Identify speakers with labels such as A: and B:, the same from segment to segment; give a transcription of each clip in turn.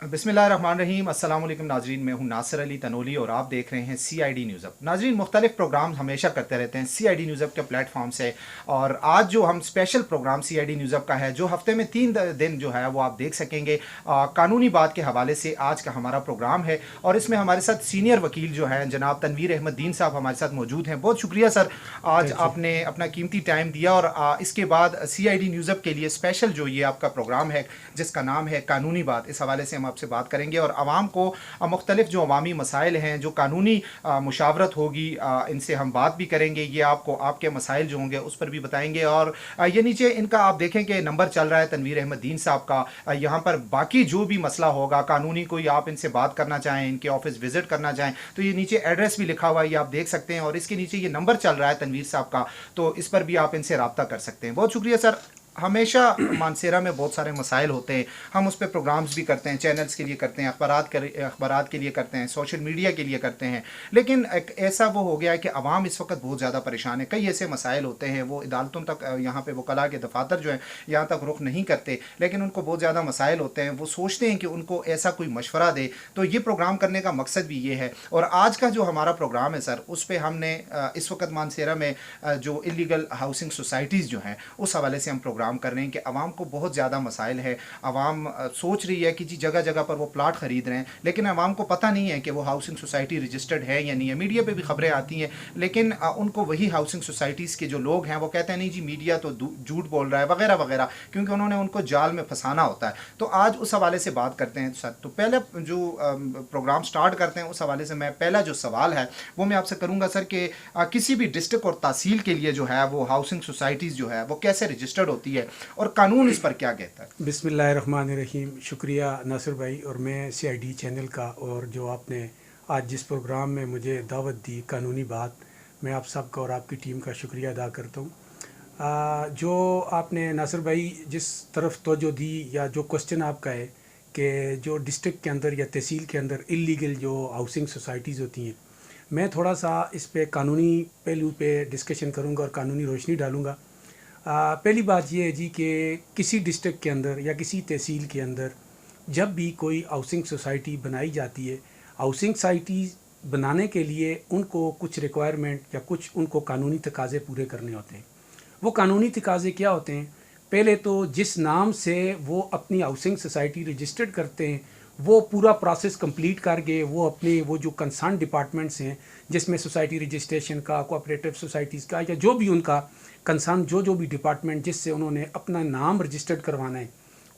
A: बिस्मिल्लाह रहमान रहीम। अस्सलाम वालेकुम नाजरीन, मैं हूं नासिर अली तनोली और आप देख रहे हैं CID न्यूज़ अप। नाजरीन, मुख्तलिफ प्रोग्राम हमेशा करते रहते हैं CID न्यूज़ अप के प्लेटफॉर्म से, और आज जो हम special programme CID news up का है, जो हफ्ते में 3 दिन जो है वो आप देख सकेंगे। कानूनी बात के हवाले से आज का हमारा प्रोग्राम है, और इसमें हमारे साथ सीनियर वकील जो हैं जनाब तनवीर अहमद साहब हमारे साथ मौजूद हैं। बहुत शुक्रिया सर, आज आपने अपना कीमती टाइम दिया। और इसके बाद CID न्यूज़ अप के लिए स्पेशल जो ये आपका प्रोग्राम है जिसका नाम है कानूनी बात, इस हवाले से हम आपसे बात करेंगे और आवाम को मुख्तलिफ जो अवामी मसाइल हैं, जो कानूनी मुशावरत होगी, इनसे हम बात भी करेंगे। ये आपको आपके मसाइल जो होंगे उस पर भी बताएंगे। और ये नीचे इनका आप देखें कि नंबर चल रहा है तनवीर अहमद साहब का। यहाँ पर बाकी जो भी मसला होगा कानूनी, कोई आप इनसे बात करना चाहें, इनके ऑफिस विजिट करना चाहें, तो ये नीचे एड्रेस भी लिखा हुआ है, ये आप देख सकते हैं। और इसके नीचे ये नंबर चल रहा है तनवीर साहब का, तो इस पर भी आप इनसे रब्ता कर सकते हैं। बहुत शुक्रिया सर। हमेशा मानसहरह में बहुत सारे मसाइल होते हैं, हम उस पर प्रोग्राम्स भी करते हैं, चैनल्स के लिए करते हैं, अखबारात के लिए करते हैं, सोशल मीडिया के लिए करते हैं। लेकिन एक ऐसा वो हो गया है कि अवाम इस वक्त बहुत ज़्यादा परेशान है। कई ऐसे मसाइल होते हैं, वो अदालतों तक, यहाँ पे वकला के दफातर जो हैं यहाँ तक रुख नहीं करते, लेकिन उनको बहुत ज़्यादा मसाइल होते हैं। वो सोचते हैं कि उनको ऐसा कोई मशवरा दे। तो ये प्रोग्राम करने का मकसद भी ये है। और आज का जो हमारा प्रोग्राम है सर, उस पर हमने इस वक्त मानसहरह में जो इलीगल हाउसिंग सोसाइटीज़ जो हैं उस हवाले से हम प्रोग्राम कर रहे हैं कि आवाम को बहुत ज़्यादा मसाइल है। आवाम सोच रही है कि जी जगह जगह पर वो प्लाट ख़रीद रहे हैं, लेकिन आवाम को पता नहीं है कि वो हाउसिंग सोसाइटी रजिस्टर्ड है या नहीं है। मीडिया पे भी खबरें आती हैं, लेकिन उनको वही हाउसिंग सोसाइटीज़ के जो लोग हैं वो कहते हैं नहीं जी मीडिया तो झूठ बोल रहा है वगैरह वगैरह, क्योंकि उन्होंने उनको जाल में फंसाना होता है। तो आज उस हवाले से बात करते हैं सर। तो पहले जो प्रोग्राम स्टार्ट करते हैं उस हवाले से मैं पहला जो सवाल है वो मैं आपसे करूँगा सर कि किसी भी डिस्ट्रिक्ट और तहसील के लिए जो है वो हाउसिंग सोसाइटीज़ जो है वो कैसे रजिस्टर्ड होती है और कानून इस पर क्या कहता है?
B: बिस्मिल्लाहिर्रहमानिर्रहीम। शुक्रिया नासिर भाई और मैं CID चैनल का, और जो आपने आज जिस प्रोग्राम में मुझे दावत दी कानूनी बात, मैं आप सबका और आपकी टीम का शुक्रिया अदा करता हूँ। जो आपने नासिर भाई जिस तरफ तवज्जो दी, या जो क्वेश्चन आपका है कि जो डिस्ट्रिक्ट के अंदर या तहसील के अंदर इलीगल जो हाउसिंग सोसाइटीज़ होती हैं, मैं थोड़ा सा इस पे कानूनी पहलू पे डिस्कशन करूँगा और कानूनी रोशनी डालूँगा। पहली बात यह है जी कि किसी डिस्ट्रिक्ट के अंदर या किसी तहसील के अंदर जब भी कोई हाउसिंग सोसाइटी बनाई जाती है, हाउसिंग सोसाइटी बनाने के लिए उनको कुछ रिक्वायरमेंट या कुछ उनको कानूनी तकाज़े पूरे करने होते हैं। वो कानूनी तकाज़े क्या होते हैं? पहले तो जिस नाम से वो अपनी हाउसिंग सोसाइटी रजिस्टर्ड करते हैं वो पूरा प्रोसेस कंप्लीट करके वो अपने वो जो कंसर्न डिपार्टमेंट्स हैं, जिसमें सोसाइटी रजिस्ट्रेशन का, कोऑपरेटिव सोसाइटीज़ का, या जो भी उनका कंसर्न जो भी डिपार्टमेंट जिससे उन्होंने अपना नाम रजिस्टर्ड करवाना है,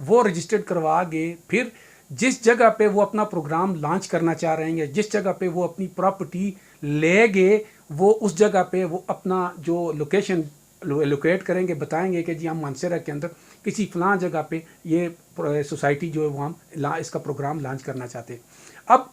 B: वो रजिस्टर्ड करवा के फिर जिस जगह पे वो अपना प्रोग्राम लॉन्च करना चाह रहे हैं या जिस जगह पे वो अपनी प्रॉपर्टी लेंगे, वो उस जगह पे वो अपना जो लोकेशन लोकेट करेंगे, बताएंगे कि जी हम मानसहरह के अंदर किसी फलां जगह पे ये सोसाइटी जो है वो हम इसका प्रोग्राम लॉन्च करना चाहते हैं। अब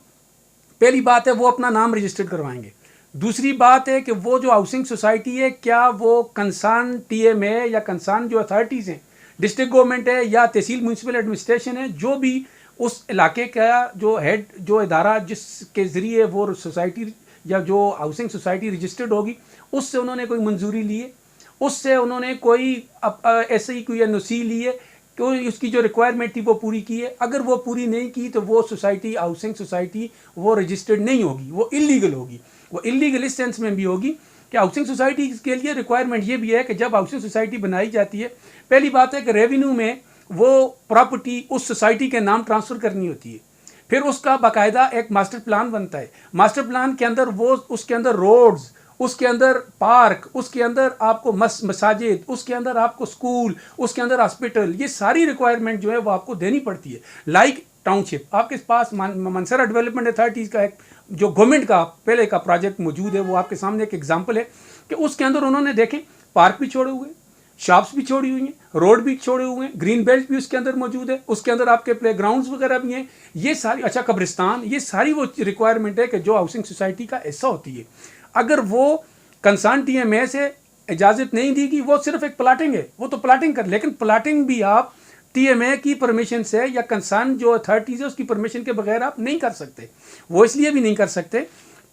B: पहली बात है वो अपना नाम रजिस्टर्ड करवाएंगे। दूसरी बात है कि वो जो हाउसिंग सोसाइटी है क्या वो कंसर्न TMA या कंसर्न जो अथॉरिटीज़ हैं, डिस्ट्रिक्ट गवर्नमेंट है या तहसील म्यूनसिपल एडमिनिस्ट्रेशन है, जो भी उस इलाके का जो हेड जो इदारा जिसके ज़रिए वो सोसाइटी या जो हाउसिंग सोसाइटी रजिस्टर्ड होगी उससे उन्होंने कोई मंजूरी ली है, उससे उन्होंने कोई ऐसे ही कोई NOC ली है, कोई उसकी जो रिक्वायरमेंट थी वो पूरी की है। अगर वो पूरी नहीं की तो वो सोसाइटी हाउसिंग सोसाइटी वो रजिस्टर्ड नहीं होगी, वो इलीगल होगी। वो इलीगल इस सेंस में भी होगी कि हाउसिंग सोसाइटी के लिए रिक्वायरमेंट ये भी है कि जब हाउसिंग सोसाइटी बनाई जाती है, पहली बात है कि रेवेन्यू में वो प्रॉपर्टी उस सोसाइटी के नाम ट्रांसफ़र करनी होती है। फिर उसका बाकायदा एक मास्टर प्लान बनता है। मास्टर प्लान के अंदर वो उसके अंदर रोड्स, उसके अंदर पार्क, उसके अंदर आपको मसाजिद, उसके अंदर आपको स्कूल, उसके अंदर हॉस्पिटल, ये सारी रिक्वायरमेंट जो है वो आपको देनी पड़ती है। लाइक टाउनशिप, आपके पास मानसहरह डेवलपमेंट अथॉरिटीज़ का एक जो गवर्नमेंट का पहले का प्रोजेक्ट मौजूद है, वो आपके सामने एक एग्जांपल है कि उसके अंदर उन्होंने देखें पार्क भी छोड़े हुए, शॉप्स भी छोड़ी हुई हैं, रोड भी छोड़े हुए हैं, ग्रीन बेल्ट भी उसके अंदर मौजूद है, उसके अंदर आपके प्ले ग्राउंड्स वगैरह भी हैं, ये सारी, अच्छा कब्रिस्तान, ये सारी वो रिक्वायरमेंट है कि जो हाउसिंग सोसाइटी का हिस्सा होती है। अगर वो कंसर्न TMA से इजाज़त नहीं दी गई, वो सिर्फ एक प्लाटिंग है, वो तो प्लाटिंग कर, लेकिन प्लाटिंग भी आप TMA की परमिशन से या कंसर्न जो अथॉरिटीज़ है उसकी परमिशन के बगैर आप नहीं कर सकते। वो इसलिए भी नहीं कर सकते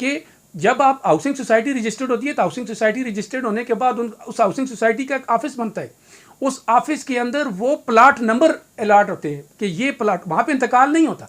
B: कि जब आप हाउसिंग सोसाइटी रजिस्टर्ड होती है तो हाउसिंग सोसाइटी रजिस्टर्ड होने के बाद उस हाउसिंग सोसाइटी का एक ऑफिस बनता है। उस ऑफिस के अंदर वो प्लाट नंबर अलॉट होते हैं कि ये प्लाट, वहाँ पे इंतकाल नहीं होता,